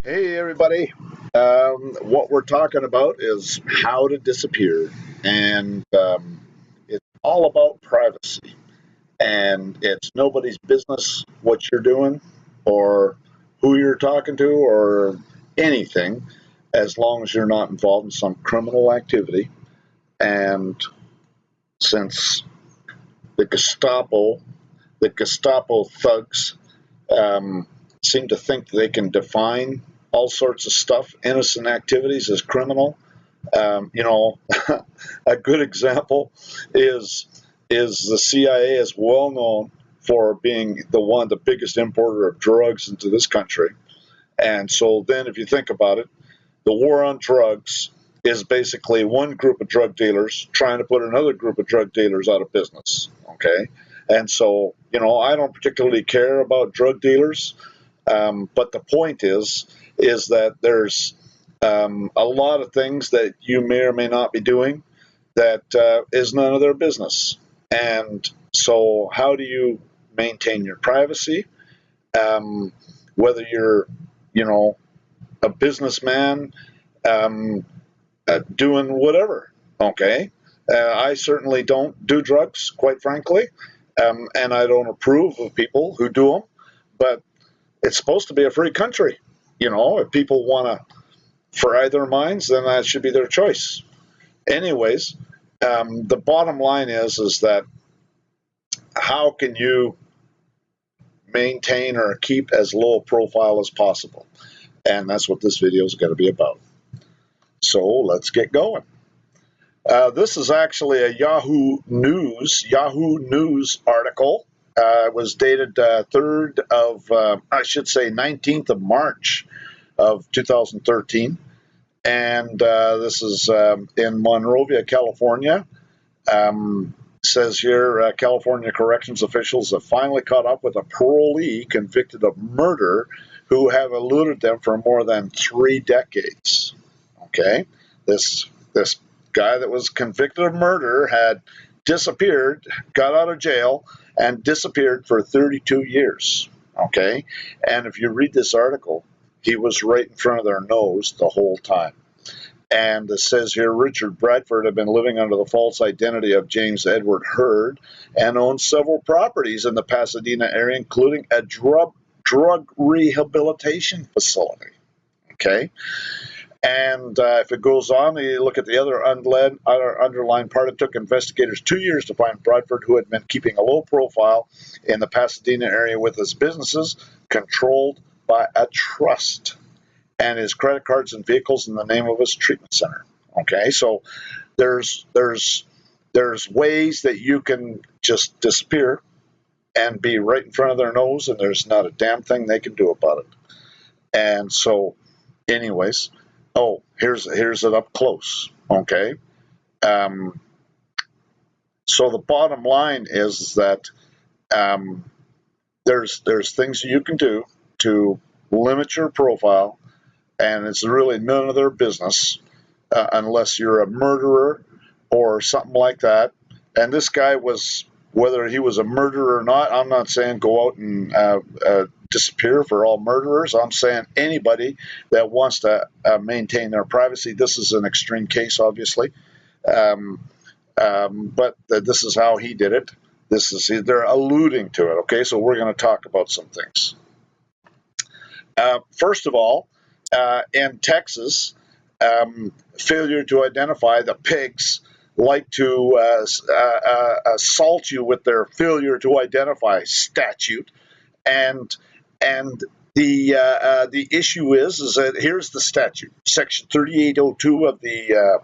Hey, everybody. What we're talking about is how to disappear. And it's all about privacy. And it's nobody's business what you're doing or who you're talking to or anything as long as you're not involved in some criminal activity. And since the Gestapo, the Gestapo thugs um, seem to think they can define all sorts of stuff, innocent activities, as criminal. Um, you know, a good example is the CIA is well known for being the biggest importer of drugs into this country. And so then, if you think about it, the war on drugs is basically one group of drug dealers trying to put another group of drug dealers out of business. Okay, and so I don't particularly care about drug dealers, but the point is that there's a lot of things that you may or may not be doing that is none of their business. And so, how do you maintain your privacy? Um, Whether you're, you know, a businessman doing whatever. Okay, I certainly don't do drugs, quite frankly, and I don't approve of people who do them. But it's supposed to be a free country. If people want to fry their minds, then that should be their choice. Anyways, the bottom line is that how can you maintain or keep as low a profile as possible? And that's what this video is going to be about. So let's get going. This is actually a Yahoo News article. It was dated 3rd of, I should say 19th of March of 2013. And this is in Monrovia, California. Says here, California corrections officials have finally caught up with a parolee convicted of murder who have eluded them for more than 3 decades. Okay, this guy that was convicted of murder had disappeared, got out of jail, and disappeared for 32 years. Okay, and if you read this article, he was right in front of their nose the whole time. And it says here Richard Bradford had been living under the false identity of James Edward Hurd and owned several properties in the Pasadena area, including a drug rehabilitation facility. Okay. And if it goes on, you look at the other underlined part. It took investigators 2 years to find Bradford, who had been keeping a low profile in the Pasadena area with his businesses controlled by a trust, and his credit cards and vehicles in the name of his treatment center. Okay, so there's ways that you can just disappear and be right in front of their nose, and there's not a damn thing they can do about it. And so, anyways, here's it up close. Okay, so the bottom line is that there's things you can do to limit your profile, and it's really none of their business unless you're a murderer or something like that. And this guy was, whether he was a murderer or not, I'm not saying go out and disappear for all murderers. I'm saying anybody that wants to maintain their privacy. This is an extreme case, obviously, but this is how he did it. They're alluding to it. Okay, so we're going to talk about some things. First of all, in Texas, failure to identify the pigs like to assault you with their failure to identify statute, and the issue is that here's the statute, section 3802 of the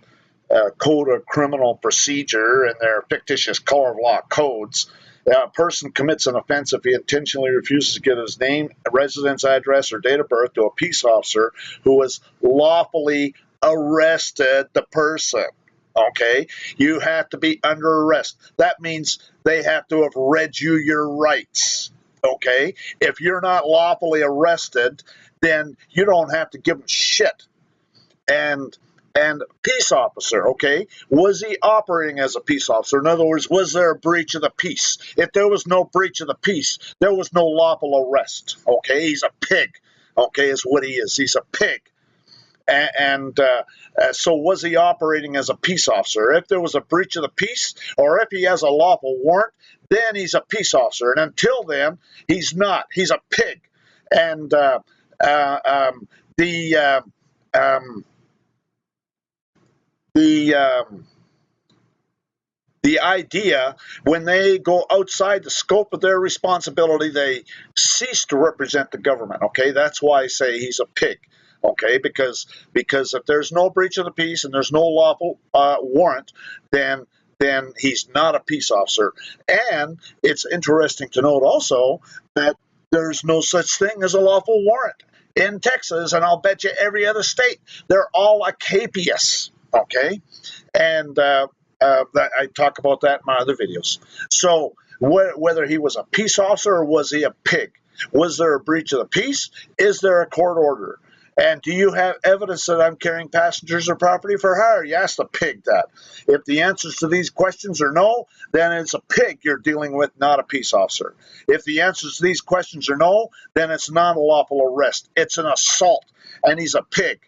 Code of Criminal Procedure and their fictitious color of law codes. A person commits an offense if he intentionally refuses to give his name, residence address, or date of birth to a peace officer who has lawfully arrested the person. Okay? You have to be under arrest. That means they have to have read you your rights. Okay? If you're not lawfully arrested, then you don't have to give them shit. And peace officer, okay, was he operating as a peace officer? In other words, was there a breach of the peace? If there was no breach of the peace, there was no lawful arrest, okay? He's a pig. okay, is what he is. He's a pig. So was he operating as a peace officer? If there was a breach of the peace, or if he has a lawful warrant, then he's a peace officer. And until then, he's not. He's a pig. And the idea, when they go outside the scope of their responsibility, they cease to represent the government. Okay, that's why I say he's a pig. Okay, because if there's no breach of the peace and there's no lawful warrant, then he's not a peace officer. And it's interesting to note also that there's no such thing as a lawful warrant in Texas, and I'll bet you every other state. They're all a capias. Okay, and I talk about that in my other videos. So whether he was a peace officer or was he a pig, was there a breach of the peace? Is there a court order? And do you have evidence that I'm carrying passengers or property for hire? You ask the pig that. If the answers to these questions are no, then it's a pig you're dealing with, not a peace officer. If the answers to these questions are no, then it's not a lawful arrest. It's an assault, and he's a pig.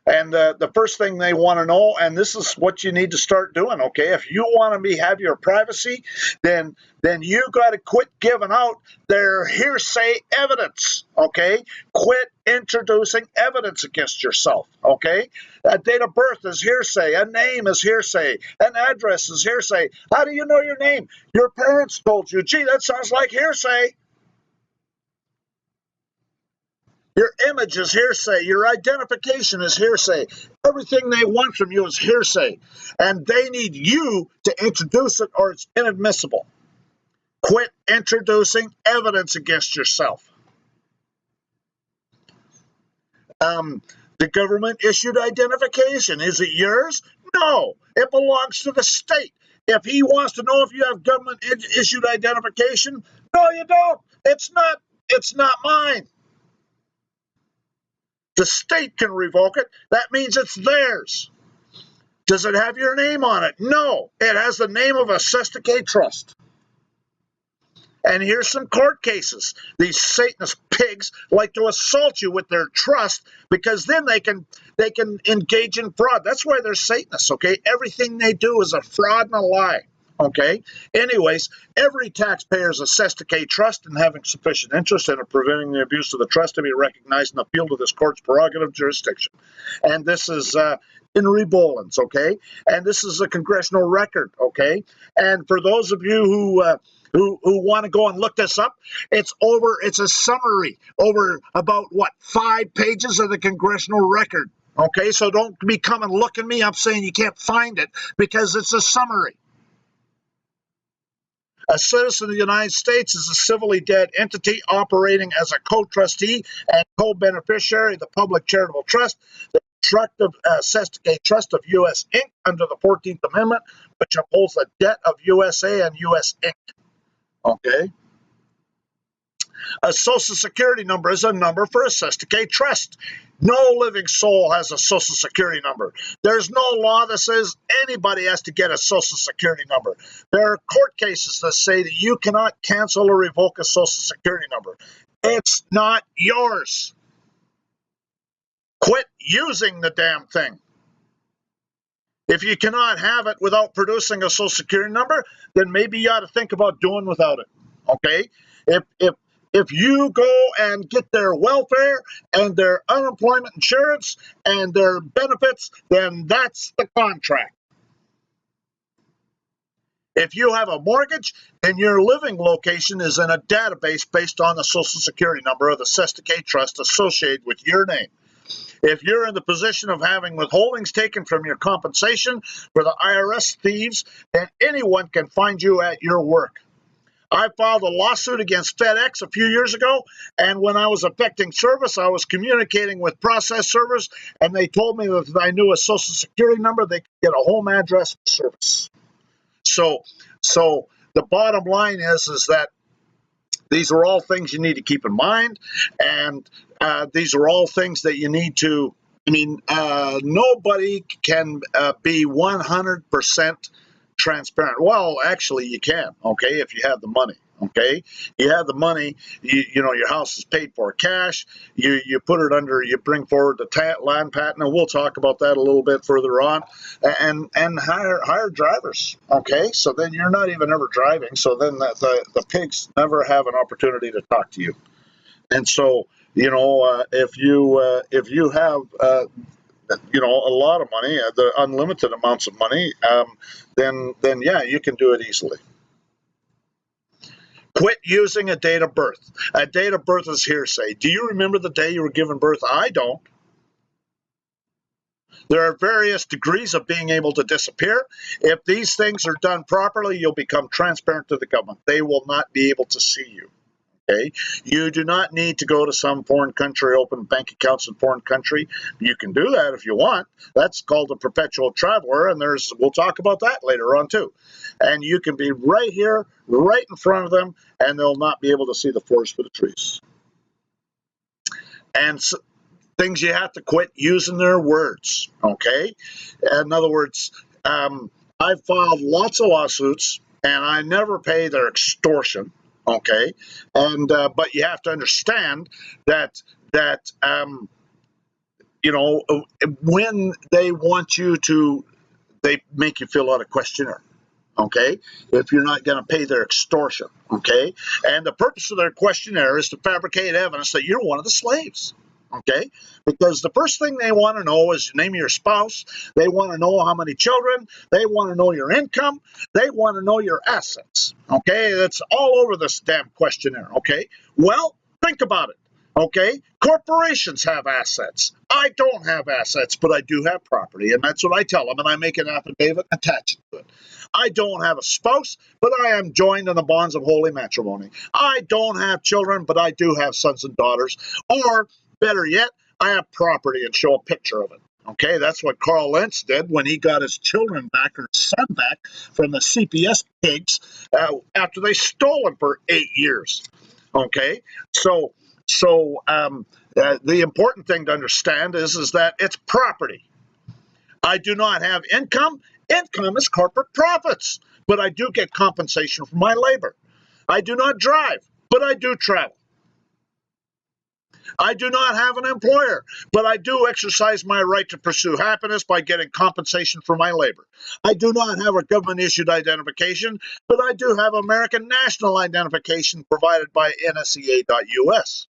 And the first thing they want to know, and this is what you need to start doing, okay? If you want to have your privacy, then you got to quit giving out their hearsay evidence, okay? Quit introducing evidence against yourself, okay? A date of birth is hearsay. A name is hearsay. An address is hearsay. How do you know your name? Your parents told you. Gee, that sounds like hearsay. Your image is hearsay. Your identification is hearsay. Everything they want from you is hearsay. And they need you to introduce it or it's inadmissible. Quit introducing evidence against yourself. The government issued identification. Is it yours? No. It belongs to the state. If he wants to know if you have government issued identification, no, you don't. It's not mine. The state can revoke it. That means it's theirs. Does it have your name on it? No. It has the name of a Sesta K Trust. And here's some court cases. These Satanist pigs like to assault you with their trust because then they can engage in fraud. That's why they're Satanists, okay? Everything they do is a fraud and a lie. Okay. Anyways, every taxpayer is assessed to K trust and having sufficient interest in preventing the abuse of the trust to be recognized in the field of this court's prerogative jurisdiction. And this is in Rebolens, okay? And this is a congressional record, okay? And for those of you who want to go and look this up, it's a summary over about 5 pages of the congressional record. Okay, so don't be coming looking me up saying you can't find it because it's a summary. A citizen of the United States is a civilly dead entity operating as a co-trustee and co-beneficiary of the public charitable trust, the constructive Sesta K Trust of U.S. Inc. under the 14th Amendment, which upholds the debt of USA and U.S. Inc. Okay. A social security number is a number for a Sesta K Trust. No living soul has a social security number. There's no law that says anybody has to get a social security number. There are court cases that say that you cannot cancel or revoke a social security number. It's not yours. Quit using the damn thing. If you cannot have it without producing a social security number, then maybe you ought to think about doing without it. Okay? If you go and get their welfare and their unemployment insurance and their benefits, then that's the contract. If you have a mortgage, then your living location is in a database based on the Social Security number of the Sesta K Trust associated with your name. If you're in the position of having withholdings taken from your compensation for the IRS thieves, then anyone can find you at your work. I filed a lawsuit against FedEx a few years ago, and when I was effecting service, I was communicating with process servers, and they told me that if I knew a social security number, they could get a home address for service. So the bottom line is that these are all things you need to keep in mind, and these are all things that you need to, nobody can be 100% transparent. Well, actually, you can, okay, if you have the money, Okay, you have the money. You know your house is paid for cash. You put it under. You bring forward the land patent, and we'll talk about that a little bit further on. And hire drivers. Okay, so then you're not even ever driving. So then the pigs never have an opportunity to talk to you. And so if you have a lot of money, the unlimited amounts of money, then yeah, you can do it easily. Quit using a date of birth. A date of birth is hearsay. Do you remember the day you were given birth? I don't. There are various degrees of being able to disappear. If these things are done properly, you'll become transparent to the government. They will not be able to see you. Okay, you do not need to go to some foreign country, open bank accounts in foreign country. You can do that if you want. That's called a perpetual traveler, and we'll talk about that later on too. And you can be right here, right in front of them, and they'll not be able to see the forest for the trees. And things you have to quit using their words. Okay, in other words, I've filed lots of lawsuits, and I never pay their extortion. Okay, and but you have to understand that when they want you to, they make you fill out a questionnaire. Okay, if you're not going to pay their extortion. Okay, and the purpose of their questionnaire is to fabricate evidence that you're one of the slaves. Okay, because the first thing they want to know is the name of your spouse. They want to know how many children. They want to know your income. They want to know your assets. Okay, that's all over this damn questionnaire. Okay, well, think about it. Okay, corporations have assets. I don't have assets, but I do have property, and that's what I tell them, and I make an affidavit attached to it. I don't have a spouse, but I am joined in the bonds of holy matrimony. I don't have children, but I do have sons and daughters, or better yet, I have property and show a picture of it. Okay, that's what Carl Lentz did when he got his children back, or his son back, from the CPS pigs after they stole him for 8 years. Okay, so the important thing to understand is that it's property. I do not have income. Income is corporate profits, but I do get compensation for my labor. I do not drive, but I do travel. I do not have an employer, but I do exercise my right to pursue happiness by getting compensation for my labor. I do not have a government-issued identification, but I do have American national identification provided by NSEA.US.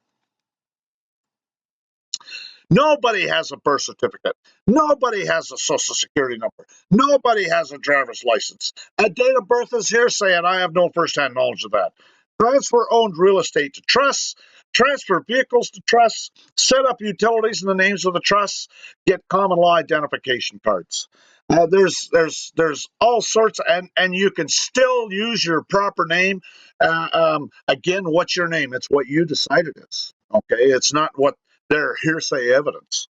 Nobody has a birth certificate. Nobody has a social security number. Nobody has a driver's license. A date of birth is hearsay, and I have no firsthand knowledge of that. Transfer owned real estate to trusts, transfer vehicles to trusts, set up utilities in the names of the trusts, get common law identification cards. There's all sorts, and you can still use your proper name. Again, what's your name? It's what you decide it is. Okay, it's not what their hearsay evidence.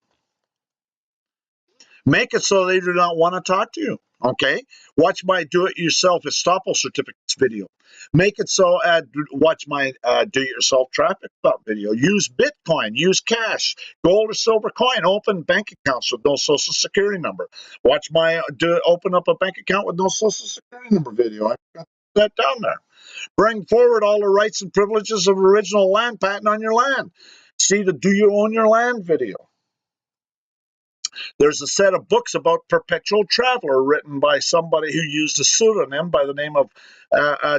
Make it so they do not want to talk to you. Okay, watch my do-it-yourself estoppel certificates video. Make it so watch my do-it-yourself traffic stop video. Use Bitcoin, use cash, gold or silver coin. Open bank accounts with no social security number. Watch my open up a bank account with no social security number video. I got that down there. Bring forward all the rights and privileges of original land patent on your land. See the Do You Own Your Land video. There's a set of books about Perpetual Traveler written by somebody who used a pseudonym by the name of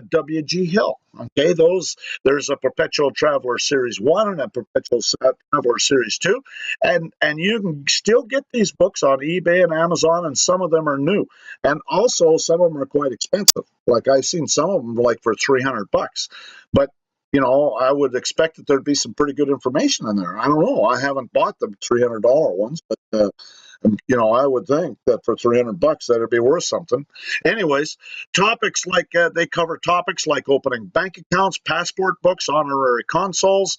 W.G. Hill. Okay, there's a Perpetual Traveler Series 1 and a Perpetual Traveler Series 2, and you can still get these books on eBay and Amazon, and some of them are new, and also some of them are quite expensive. Like I've seen some of them like for $300, but I would expect that there'd be some pretty good information in there. I don't know. I haven't bought the $300 ones, but I would think that for $300 that'd be worth something. Anyways, topics like they cover topics like opening bank accounts, passport books, honorary consuls.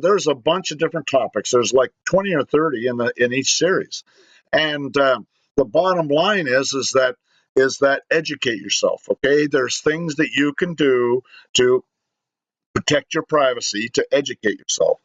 There's a bunch of different topics. There's like 20 or 30 in each series, and the bottom line is that educate yourself. Okay, there's things that you can do to protect your privacy, to educate yourself.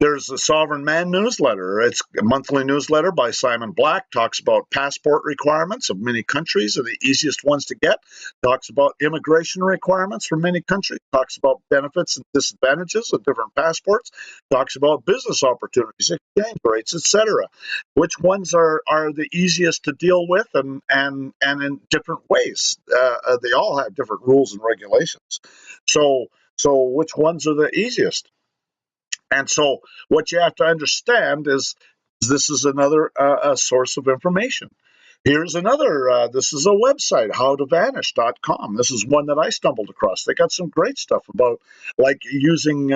There's the Sovereign Man newsletter. It's a monthly newsletter by Simon Black, talks about passport requirements of many countries and the easiest ones to get, talks about immigration requirements for many countries, talks about benefits and disadvantages of different passports, talks about business opportunities, exchange rates, etc. Which ones are the easiest to deal with, and in different ways. They all have different rules and regulations. So which ones are the easiest? And so what you have to understand is this is another a source of information. Here's another, this is a website, howtovanish.com. This is one that I stumbled across. They got some great stuff about like using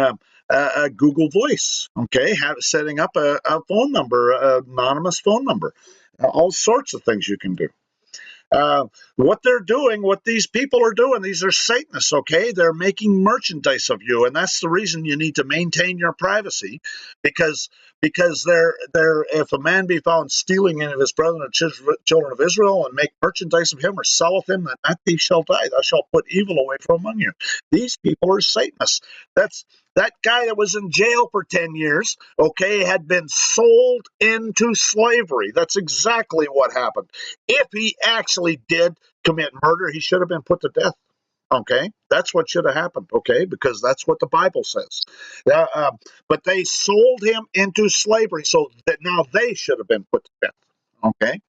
Google Voice, okay, setting up a phone number, an anonymous phone number, all sorts of things you can do. What they're doing, what these people are doing, these are Satanists, okay? They're making merchandise of you, and that's the reason you need to maintain your privacy, because they're if a man be found stealing any of his brethren and children of Israel and make merchandise of him or selleth him, then that thief shall die. Thou shalt put evil away from among you. These people are Satanists. That guy that was in jail for 10 years, okay, had been sold into slavery. That's exactly what happened. If he actually did commit murder, he should have been put to death. Okay, that's what should have happened. Okay, because that's what the Bible says. But they sold him into slavery, so that now they should have been put to death. Okay,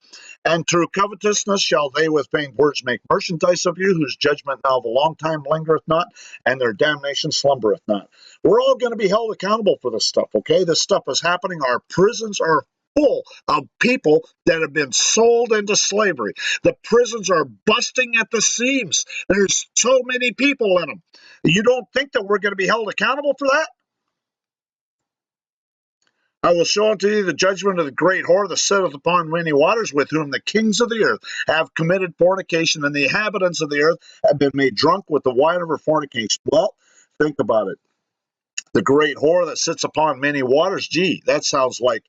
and through covetousness shall they with vain words make merchandise of you, whose judgment now of a long time lingereth not, and their damnation slumbereth not. We're all going to be held accountable for this stuff, okay? This stuff is happening. Our prisons are full of people that have been sold into slavery. The prisons are busting at the seams. There's so many people in them. You don't think that we're going to be held accountable for that? I will show unto thee the judgment of the great whore that sitteth upon many waters, with whom the kings of the earth have committed fornication, and the inhabitants of the earth have been made drunk with the wine of her fornication. Well, think about it. The great whore that sits upon many waters. Gee, that sounds like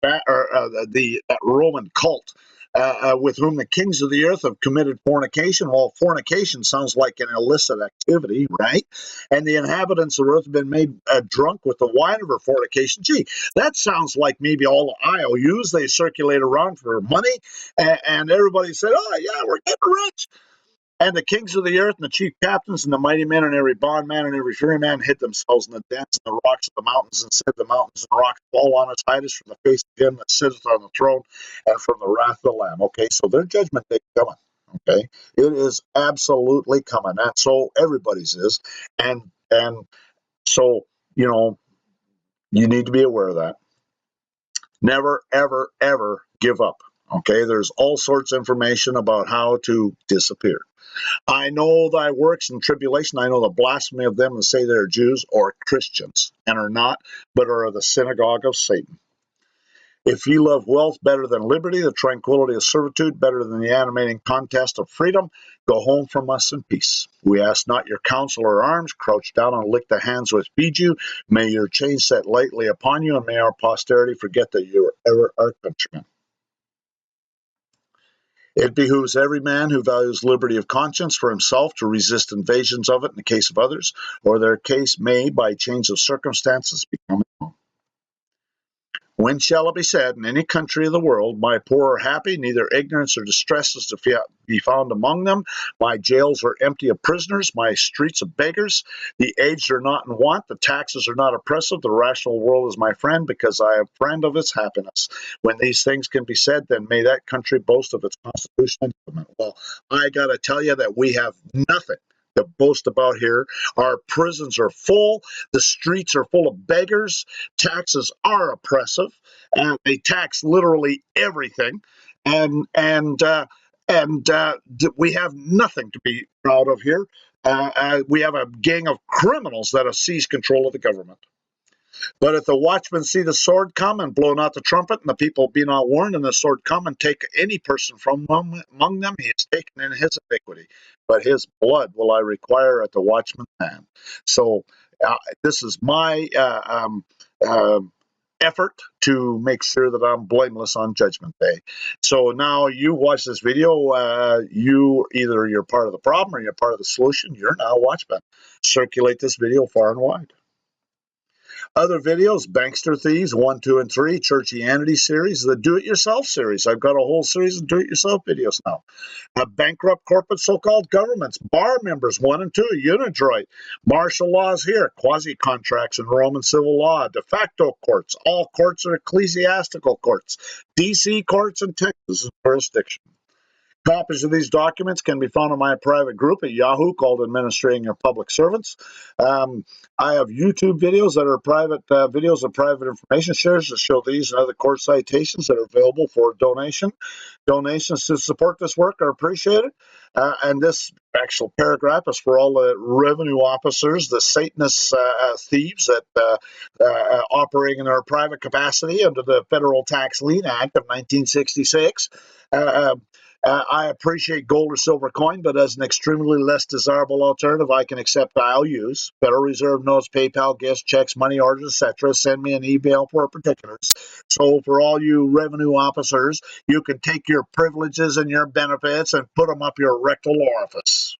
the Roman cult. With whom the kings of the earth have committed fornication. Well, fornication sounds like an illicit activity, right? And the inhabitants of the earth have been made drunk with the wine of her fornication. Gee, that sounds like maybe all the IOUs they circulate around for money, and everybody said, "Oh yeah, we're getting rich." And the kings of the earth, and the chief captains, and the mighty men, and every bondman, and every free man hid themselves in the dens and the rocks of the mountains, and said, the mountains and rocks fall on us, hide us from the face of him that sitteth on the throne, and from the wrath of the Lamb. Okay, so their judgment day is coming. Okay, it is absolutely coming, and so everybody's is, and so you need to be aware of that. Never, ever, ever give up. Okay, there's all sorts of information about how to disappear. I know thy works and tribulation. I know the blasphemy of them that say they are Jews or Christians, and are not, but are of the synagogue of Satan. If ye love wealth better than liberty, the tranquility of servitude better than the animating contest of freedom, go home from us in peace. We ask not your counsel or arms. Crouch down and lick the hands which feed you. May your chains set lightly upon you, and may our posterity forget that you are ever our countrymen. It behooves every man who values liberty of conscience for himself to resist invasions of it in the case of others, or their case may, by change of circumstances, become his own. When shall it be said in any country of the world, my poor are happy, neither ignorance or distress is to be found among them. My jails are empty of prisoners, my streets of beggars. The aged are not in want, the taxes are not oppressive. The rational world is my friend, because I am friend of its happiness. When these things can be said, then may that country boast of its constitution and government. Well, I got to tell you that we have nothing to boast about here. Our prisons are full. The streets are full of beggars. Taxes are oppressive, and they tax literally everything. And we have nothing to be proud of here. We have a gang of criminals that have seized control of the government. But if the watchmen see the sword come and blow not the trumpet, and the people be not warned, and the sword come and take any person from among them, he is taken in his iniquity. But his blood will I require at the watchman's hand. So this is my effort to make sure that I'm blameless on Judgment Day. So now you watch this video, you're part of the problem or you're part of the solution. You're now a watchman. Circulate this video far and wide. Other videos, Bankster Thieves 1, 2, and 3, Churchianity series, the Do-It-Yourself series. I've got a whole series of do-it-yourself videos now. Bankrupt corporate so-called governments, bar members 1 and 2, Unidroit, martial laws here, quasi-contracts in Roman civil law, de facto courts, all courts are ecclesiastical courts, DC courts and Texas jurisdiction. Copies of these documents can be found in my private group at Yahoo called Administrating Your Public Servants. I have YouTube videos that are private videos of private information shares that show these and other court citations that are available for donation. Donations to support this work are appreciated. And this actual paragraph is for all the revenue officers, the Satanist thieves that operating in their private capacity under the Federal Tax Lien Act of 1966. I appreciate gold or silver coin, but as an extremely less desirable alternative, I can accept IOUs, Federal Reserve notes, PayPal, gifts, checks, money orders, etc. Send me an email for particulars. So for all you revenue officers, you can take your privileges and your benefits and put them up your rectal orifice.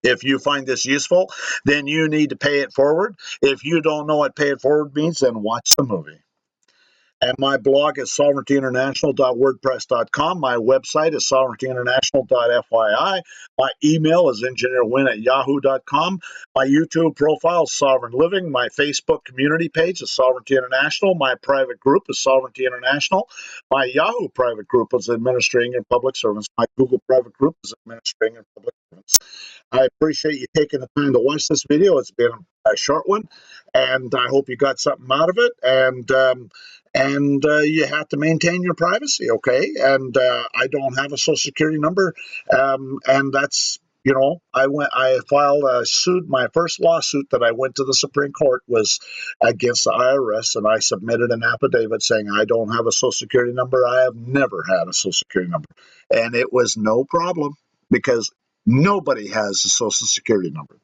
If you find this useful, then you need to pay it forward. If you don't know what pay it forward means, then watch the movie. And my blog is sovereigntyinternational.wordpress.com. My website is sovereigntyinternational.fyi. My email is engineerwin@yahoo.com. My YouTube profile is Sovereign Living. My Facebook community page is Sovereignty International. My private group is Sovereignty International. My Yahoo private group is Administrating Your Public Servants. My Google private group is Administrating Your Public Servants. I appreciate you taking the time to watch this video. It's been a short one, and I hope you got something out of it. And you have to maintain your privacy, okay? And I don't have a social security number, and that's, you know, I filed a suit. My first lawsuit that I went to the Supreme Court was against the IRS, and I submitted an affidavit saying I don't have a social security number. I have never had a social security number, and it was no problem because nobody has a social security number.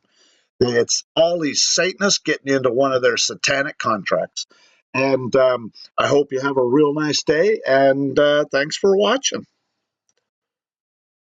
It's all these Satanists getting into one of their satanic contracts. And I hope you have a real nice day, and thanks for watching.